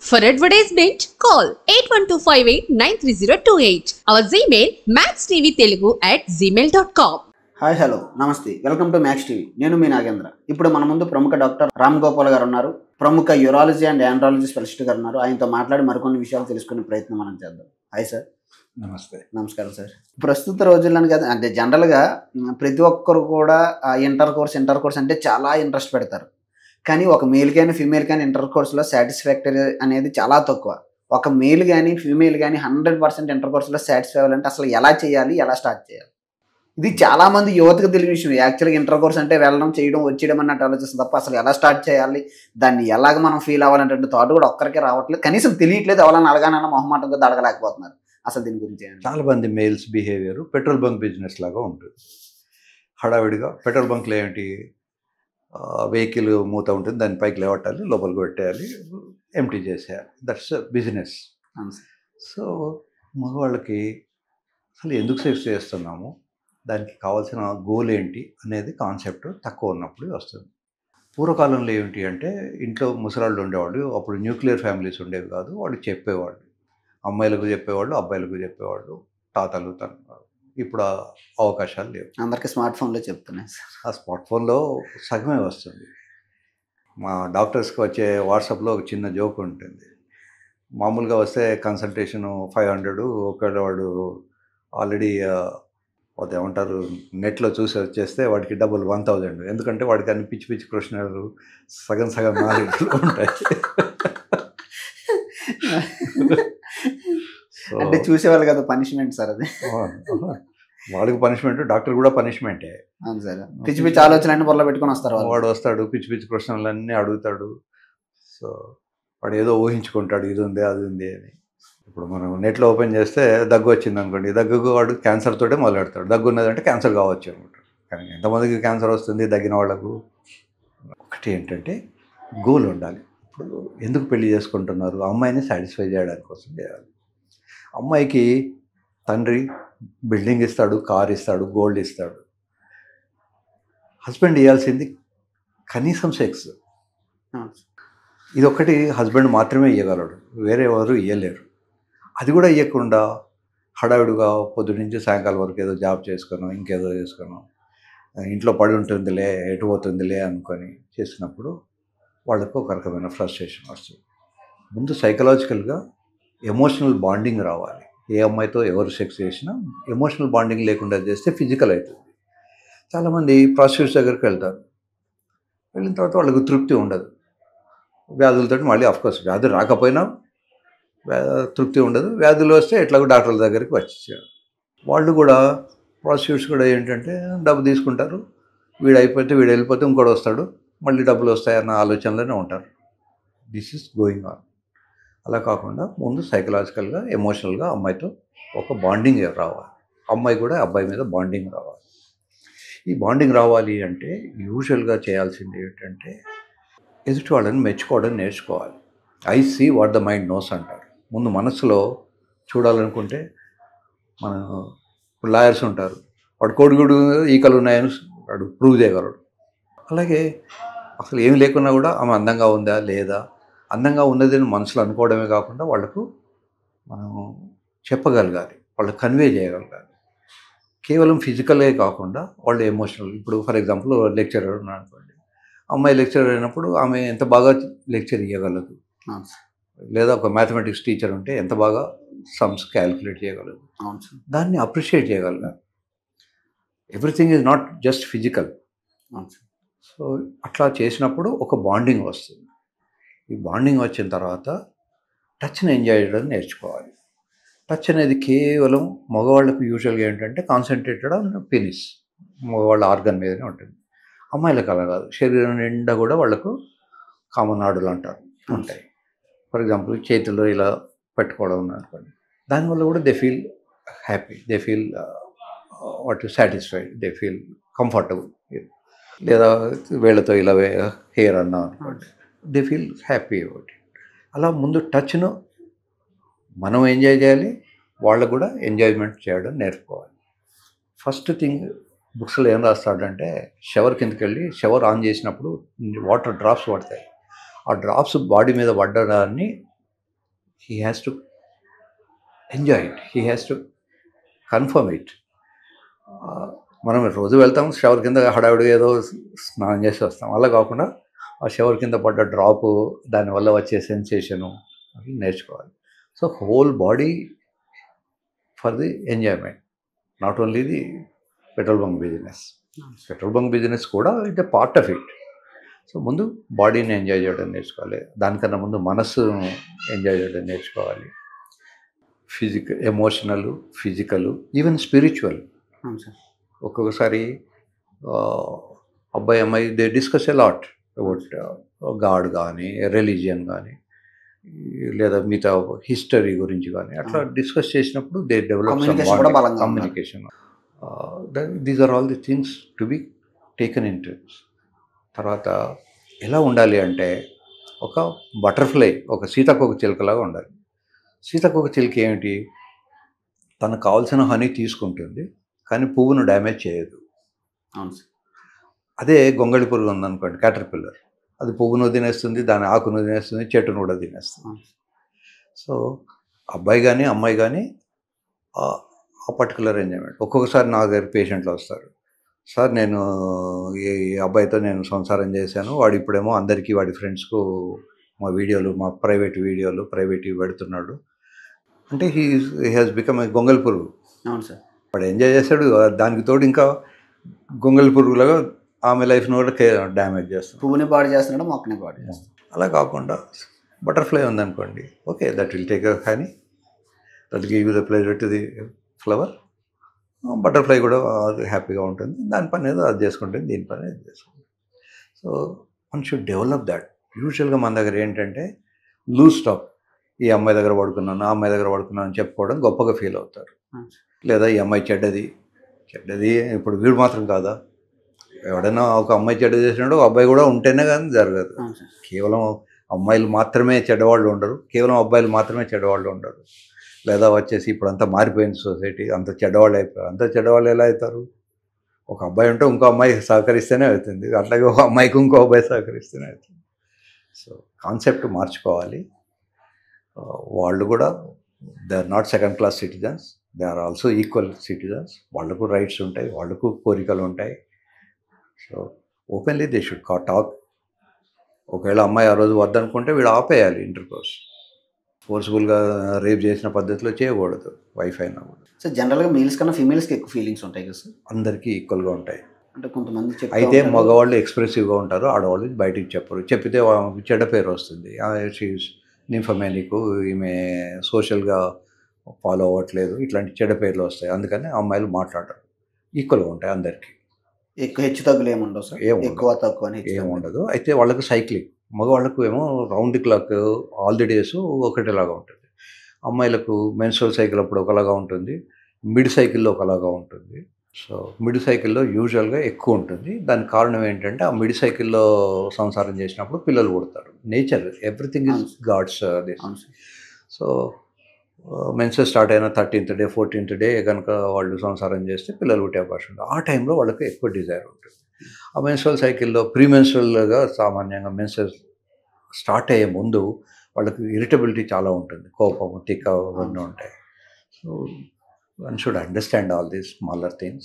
For advertisement, call 8125893028. Our Gmail maxtvtelugu@gmail.com. Hi hello నమస్తే welcome to max TV. నేను మీ నాగేంద్ర. ఇప్పుడు మన ముందు ప్రముఖ డాక్టర్ రామ్ గోపాల్ గారు ఉన్నారు. ప్రముఖ యూరాలజీ అండ్ ఆండ్రాలజీ స్పెషలిస్ట్ గారు ఉన్నారు. ఆయనతో మాట్లాడి మరికొన్ని విషయాలు తెలుసుకునే ప్రయత్నం మనం చేద్దాం. Hi sir. నమస్తే. నమస్కారం సార్. ప్రస్తుత రోజుల్లో కదా అంటే జనరల్గా ప్రతి ఒక్కరు కూడా ఇంటర్ కోర్స్ అంటే చాలా ఇంట్రెస్ట్ పెడతారు. కానీ ఒక మేల్ కానీ ఫీమేల్ కానీ ఇంటర్ కోర్స్లో సాటిస్ఫాక్టరీ అనేది చాలా తక్కువ. ఒక మేల్ కానీ ఫీమేల్ కానీ 100% ఇంటర్ కోర్స్లో సాటిస్ఫై అవ్వాలంటే అసలు ఎలా చేయాలి, ఎలా స్టార్ట్ చేయాలి? ఇది చాలామంది యువతకు తెలియని విషయం. యాక్చువల్గా ఇంటర్ కోర్స్ అంటే వెళ్ళడం, చేయడం, వచ్చేయడం అన్నట్టు ఆలోచిస్తుంది తప్ప అసలు ఎలా స్టార్ట్ చేయాలి, దాన్ని ఎలాగ మనం ఫీల్ అవ్వాలంటే థాట్ కూడా ఒక్కరికే రావట్లేదు. కనీసం తెలియట్లేదు. ఎవరైనా అడగానన్న మొహమాటంగా అడగలేకపోతున్నారు. అసలు దీని గురించి చాలా మంది males behaviour petrol bunk business లాగా ఉంటుంది. హడావిడిగా పెట్రోల్ బంక్లో ఏంటి, వెహికల్ మూత ఉంటుంది, దాని పైకి లేవట్టాలి, లోపలికి పెట్టేయాలి, ఎంటీ చేసేయాలి. That's business. సో మగవాళ్ళకి అసలు ఎందుకు సెక్స్ చేస్తున్నాము, దానికి కావాల్సిన గోల్ ఏంటి అనేది కాన్సెప్ట్ తక్కువ ఉన్నప్పుడు వస్తుంది. పూర్వకాలంలో ఏమిటి అంటే ఇంట్లో ముసలాళ్ళు ఉండేవాళ్ళు. అప్పుడు న్యూక్లియర్ ఫ్యామిలీస్ ఉండేవి కాదు. వాళ్ళు చెప్పేవాళ్ళు, అమ్మాయిలకు చెప్పేవాళ్ళు, అబ్బాయిలకు చెప్పేవాళ్ళు, తాతలు తను. ఇప్పుడు ఆ అవకాశాలు లేవు. అందరికీ స్మార్ట్ ఫోన్లో చెప్తున్నాయి. ఆ స్మార్ట్ ఫోన్లో సగమే వస్తుంది. మా డాక్టర్స్కి వచ్చే వాట్సాప్లో ఒక చిన్న జోక్ ఉంటుంది. మామూలుగా వస్తే కన్సల్టేషను 500, ఒకవేళ వాడు ఆల్రెడీ అదేమంటారు నెట్లో చూసి వచ్చేస్తే వాడికి డబుల్ 1000. ఎందుకంటే వాడికి అన్ని పిచ్చి పిచ్చి ప్రశ్నలు సగం నాలెడ్జ్లో ఉంటాయి. అంటే చూసేవాళ్ళు కదా పనిష్మెంట్ సార్ అది. వాడికి పనిష్మెంట్, డాక్టర్ కూడా పనిష్మెంటే. అవును సార్. పిచ్చి పిచ్చి ఆలోచనలన్నీ పొరలో పెట్టుకొని వస్తారు. వాడు వస్తాడు, పిచ్చి పిచ్చి ప్రశ్నలన్నీ అడుగుతాడు. సో వాడు ఏదో ఊహించుకుంటాడు, ఇది ఉంది అది ఉంది అని. ఇప్పుడు మనం నెట్లో ఓపెన్ చేస్తే దగ్గు వచ్చింది అనుకోండి, దగ్గుకు వాడు క్యాన్సర్ తోటే మొదలెడతాడు. దగ్గు ఉన్నదంటే క్యాన్సర్ కావచ్చు అనుకుంటాడు. కానీ ఎంతమందికి క్యాన్సర్ వస్తుంది దగ్గిన వాళ్ళకు? ఒకటి ఏంటంటే గోల్ ఉండాలి. ఇప్పుడు ఎందుకు పెళ్లి చేసుకుంటున్నారు? అమ్మాయిని సాటిస్ఫై చేయడానికి కోసం చేయాలి. అమ్మాయికి తండ్రి బిల్డింగ్ ఇస్తాడు, కార్ ఇస్తాడు, గోల్డ్ ఇస్తాడు. హస్బెండ్ ఇవ్వాల్సింది కనీసం సెక్స్. ఇదొక్కటి హస్బెండ్ మాత్రమే ఇవ్వగలడు, వేరే ఎవరు ఇవ్వలేరు. అది కూడా ఇవ్వకుండా హడావిడిగా పొద్దు నుంచి సాయంకాలం వరకు ఏదో జాబ్ చేసుకున్నాం, ఇంకేదో చేసుకున్నాం, ఇంట్లో పడి ఉంటుందిలే, ఎటు పోతుందిలే అనుకొని చేసినప్పుడు వాళ్ళకు ఒక రకమైన ఫ్రస్ట్రేషన్ వస్తుంది. ముందు సైకలాజికల్గా ఎమోషనల్ బాండింగ్ రావాలి. ఏ అమ్మాయితో ఎవరు సెక్స్ చేసినా ఎమోషనల్ బాండింగ్ లేకుండా చేస్తే ఫిజికల్ అవుతుంది. చాలామంది ప్రాస్టిట్యూట్స్ దగ్గరికి వెళ్తారు. వెళ్ళిన తర్వాత వాళ్ళకు తృప్తి ఉండదు. వ్యాధులతో మళ్ళీ అఫ్కోర్స్ వ్యాధులు రాకపోయినా తృప్తి ఉండదు. వ్యాధులు వస్తే ఎట్లాగో డాక్టర్ల దగ్గరికి వచ్చేసారు. వాళ్ళు కూడా ప్రాస్టిట్యూట్స్ కూడా ఏంటంటే డబ్బు తీసుకుంటారు, వీడు అయిపోతే వీడు వెళ్ళిపోతే ఇంకోటి వస్తాడు, మళ్ళీ డబ్బులు వస్తాయన్న ఆలోచనలోనే ఉంటారు. This is going on. అలా కాకుండా ముందు సైకలాజికల్గా ఎమోషనల్గా అమ్మాయితో ఒక బాండింగ్ రావాలి. అమ్మాయి కూడా అబ్బాయి మీద బాండింగ్ రావాలి. ఈ బాండింగ్ రావాలి అంటే యూజువల్గా చేయాల్సింది ఏంటంటే ఎదుటి వాళ్ళని మెచ్చుకోవడం నేర్చుకోవాలి. I see what the mind knows అంటారు. ముందు మనసులో చూడాలనుకుంటే మన ఇప్పుడు లాయర్స్ ఉంటారు, వాడు కోడిగుడు ఈకలు ఉన్నాయని వాడు ప్రూవ్ చేయగలడు. అలాగే అసలు ఏమి లేకున్నా కూడా ఆమె అందంగా ఉందా లేదా, అందంగా ఉన్నదని మనసులో అనుకోవడమే కాకుండా వాళ్ళకు మనం చెప్పగలగాలి, వాళ్ళకు కన్వే చేయగలగాలి. కేవలం ఫిజికలే కాకుండా వాళ్ళు ఎమోషనల్. ఇప్పుడు ఫర్ ఎగ్జాంపుల్ లెక్చరర్ ఉన్నాడు అనుకోండి, అమ్మాయి లెక్చరర్ అయినప్పుడు ఆమె ఎంత బాగా లెక్చర్ ఇవ్వగలదు, లేదా ఒక మ్యాథమెటిక్స్ టీచర్ ఉంటే ఎంత బాగా సమ్స్ క్యాలిక్యులేట్ చేయగలదు, దాన్ని అప్రిషియేట్ చేయగలగాలి. Everything is not just physical. So అట్లా చేసినప్పుడు ఒక బాండింగ్ వస్తుంది. ఈ బాండింగ్ వచ్చిన తర్వాత టచ్ని ఎంజాయ్ చేయడం నేర్చుకోవాలి. టచ్ అనేది కేవలం మగవాళ్ళకు యూజువల్గా ఏంటంటే కాన్సన్ట్రేటెడ్ ఆన్ పెనిస్, మగవాళ్ళ ఆర్గన్ మీదనే ఉంటుంది. అమ్మాయిలకు అలా కాదు, శరీరం నిండా కూడా వాళ్ళకు కామనాడులు అంటారు ఉంటాయి. ఫర్ ఎగ్జాంపుల్ చేతుల్లో ఇలా పెట్టుకోవడం అనుకోండి, దానివల్ల కూడా they feel happy, they feel what satisfied, they feel comfortable. లేదా వేళ్ళతో ఇలా హెయిర్ అన్నా అనుకోండి, they feel happy about it. అలా ముందు టచ్ను మనం ఎంజాయ్ చేయాలి, వాళ్ళకు కూడా ఎంజాయ్మెంట్ చేయడం నేర్చుకోవాలి. ఫస్ట్ థింగ్ బుక్స్లో ఏం రాస్తాడంటే షవర్ కిందకి వెళ్ళి షవర్ ఆన్ చేసినప్పుడు వాటర్ డ్రాప్స్ పడతాయి. ఆ డ్రాప్స్ బాడీ మీద పడ్డడాన్ని he has to enjoy it, he has to confirm it. మనం రోజు వెళ్తాం షవర్ కింద హడావిడిగా ఏదో స్నానం చేసి వస్తాం, అలా కాకుండా ఆ షవర్ కింద పడ్డ డ్రాపు, దానివల్ల వచ్చే సెన్సేషను అవి నేర్చుకోవాలి. So whole body for the enjoyment, not only the petrol bunk business. Petrol bunk business కూడా it a part of it. So ముందు బాడీని ఎంజాయ్ చేయడం నేర్చుకోవాలి, దానికన్నా ముందు మనస్సును ఎంజాయ్ చేయడం నేర్చుకోవాలి. Emotional, physical, even spiritual. అవును సార్. ఒక్కొక్కసారి అబ్బాయి అమ్మాయి they discuss a lot about God కానీ, రిలీజియన్ కానీ, లేదా మిగతా హిస్టరీ గురించి కానీ అట్లా డిస్కస్ చేసినప్పుడు they develop communication. These are all the things to be taken into. తర్వాత ఎలా ఉండాలి అంటే, ఒక బటర్ఫ్లై, ఒక సీతాకోక చిలుకలాగా ఉండాలి. సీతాకోక చిలుక ఏమిటి, తనకు కావాల్సిన హనీ తీసుకుంటుంది కానీ పువ్వును డ్యామేజ్ చేయదు. అవును సార్. అదే గొంగళి పురుగు ఉందనుకోండి, క్యాటర్పిల్లర్, అది పువ్వును తినేస్తుంది, దాని ఆకును తినేస్తుంది, చెట్టును కూడా తినేస్తుంది. సో అబ్బాయి కానీ అమ్మాయి కానీ ఆ పర్టికులర్ ఎంజాయ్మెంట్. ఒక్కొక్కసారి నా దగ్గర పేషెంట్లు వస్తారు, సార్ నేను ఈ అబ్బాయితో నేను సంసారం చేశాను, వాడు ఇప్పుడేమో అందరికీ వాడి ఫ్రెండ్స్కు మా వీడియోలు, మా ప్రైవేట్ వీడియోలు ప్రైవేట్వి పెడుతున్నాడు. అంటే హీ హ్యాస్ బికమ్ ఏ గొంగళి పురుగు. అవును సార్. వాడు ఎంజాయ్ చేస్తాడు, దానికి తోడు ఇంకా గొంగళి పురుగులాగా ఆమె లైఫ్ను కూడా డ్యామేజ్ చేస్తాడు. పువ్వుని పాడు చేస్తున్నాడు, మొక్కని పాడు చేస్తాడు. అలా కాకుండా బటర్ఫ్లై ఉందనుకోండి, okay that will take honey, that give you the pleasure to the flower. Butterfly కూడా హ్యాపీగా ఉంటుంది, దాని పని ఏదో అది చేసుకుంటుంది, దీని పని అది చేసుకుంటుంది. So one should develop that. యూజువల్గా మన దగ్గర ఏంటంటే లూజ్ టాక్, ఈ అమ్మాయి దగ్గర పడుకున్నాను, ఆ అమ్మాయి దగ్గర పడుకున్నాను అని చెప్పుకోవడం గొప్పగా ఫీల్ అవుతారు. లేదా ఈ అమ్మాయి చెడ్డది, ఇప్పుడు వీడు మాత్రం కాదా, ఎవడైనా ఒక అమ్మాయి చెడ్డ చేసినాడు, ఒక అబ్బాయి కూడా ఉంటేనే కానీ జరగదు. కేవలం అమ్మాయిలు మాత్రమే చెడ్డవాళ్ళు ఉండరు, కేవలం అబ్బాయిలు మాత్రమే చెడ్డవాళ్ళు ఉండరు. లేదా వచ్చేసి ఇప్పుడు అంతా మారిపోయింది సొసైటీ, అంత చెడ్డవాళ్ళు అయిపోయారు. అంత చెడ్డవాళ్ళు ఎలా అవుతారు, ఒక అబ్బాయి ఉంటే ఇంకో అమ్మాయి సహకరిస్తేనే అవుతుంది, అట్లాగే ఒక అమ్మాయికి ఇంకో అబ్బాయి సహకరిస్తేనే అవుతుంది. సో కాన్సెప్ట్ మార్చుకోవాలి. వాళ్ళు కూడా they are not second class citizens, they are also equal citizens. వాళ్ళకు రైట్స్ ఉంటాయి, వాళ్ళకు కోరికలు ఉంటాయి. So openly they should talk. ఒకవేళ అమ్మాయి ఆ రోజు వద్దనుకుంటే వీడు ఆపేయాలి ఇంటర్ కోర్స్. ఫోర్స్ఫుల్గా రేప్ చేసిన పద్ధతిలో చేయకూడదు, వైఫ్ అయినా కూడా. సో జనరల్గా మేల్స్ కన్నా ఫీమేల్స్కి ఎక్కువ ఫీలింగ్స్ ఉంటాయి కదా సార్? అందరికీ ఈక్వల్గా ఉంటాయి. అంటే కొంతమంది అయితే మగవాళ్ళు ఎక్స్ప్రెసివ్గా ఉంటారు, ఆడవాళ్ళు బయటికి చెప్పరు. చెప్పితే చెడ్డ పేరు వస్తుంది, నింఫమేనిక్, ఈమె సోషల్గా ఫాలో అవ్వట్లేదు, ఇట్లాంటి చెడ్డ పేర్లు వస్తాయి. అందుకని అమ్మాయిలు మాట్లాడరు. ఈక్వల్గా ఉంటాయి అందరికీ, ఎక్కువ హెచ్చు తగ్గులు ఏముండవు సార్? ఎక్కువ తక్కువ ఏముండదు. అయితే వాళ్ళకు సైక్లింగ్, మగవాళ్ళకు ఏమో round the clock all the days ఒకటిలాగా ఉంటుంది. అమ్మాయిలకు మెన్స్ట్రువల్ సైకిల్ అప్పుడు ఒకలాగా ఉంటుంది, మిడ్ సైకిల్లో ఒకలాగా ఉంటుంది. సో మిడ్ సైకిల్లో యూజువల్గా ఎక్కువ ఉంటుంది. దానికి కారణం ఏంటంటే ఆ మిడ్ సైకిల్లో సంసారం చేసినప్పుడు పిల్లలు పుడతారు. Nature, everything is God's this. So menses start అయిన 13th డే 14th డే కనుక వాళ్ళు సంసారం చేస్తే పిల్లలు పుట్టే అవకాశం ఉంటుంది. ఆ టైంలో వాళ్ళకి ఎక్కువ డిజైర్ ఉంటుంది. ఆ మెన్స్ట్రువల్ సైకిల్లో ప్రీమెన్స్ట్రువల్గా సామాన్యంగా మెన్సెస్ స్టార్ట్ అయ్యే ముందు వాళ్ళకి ఇరిటబిలిటీ చాలా ఉంటుంది, కోపం, తిక్క అవన్నీ ఉంటాయి. So one should understand all these smaller things.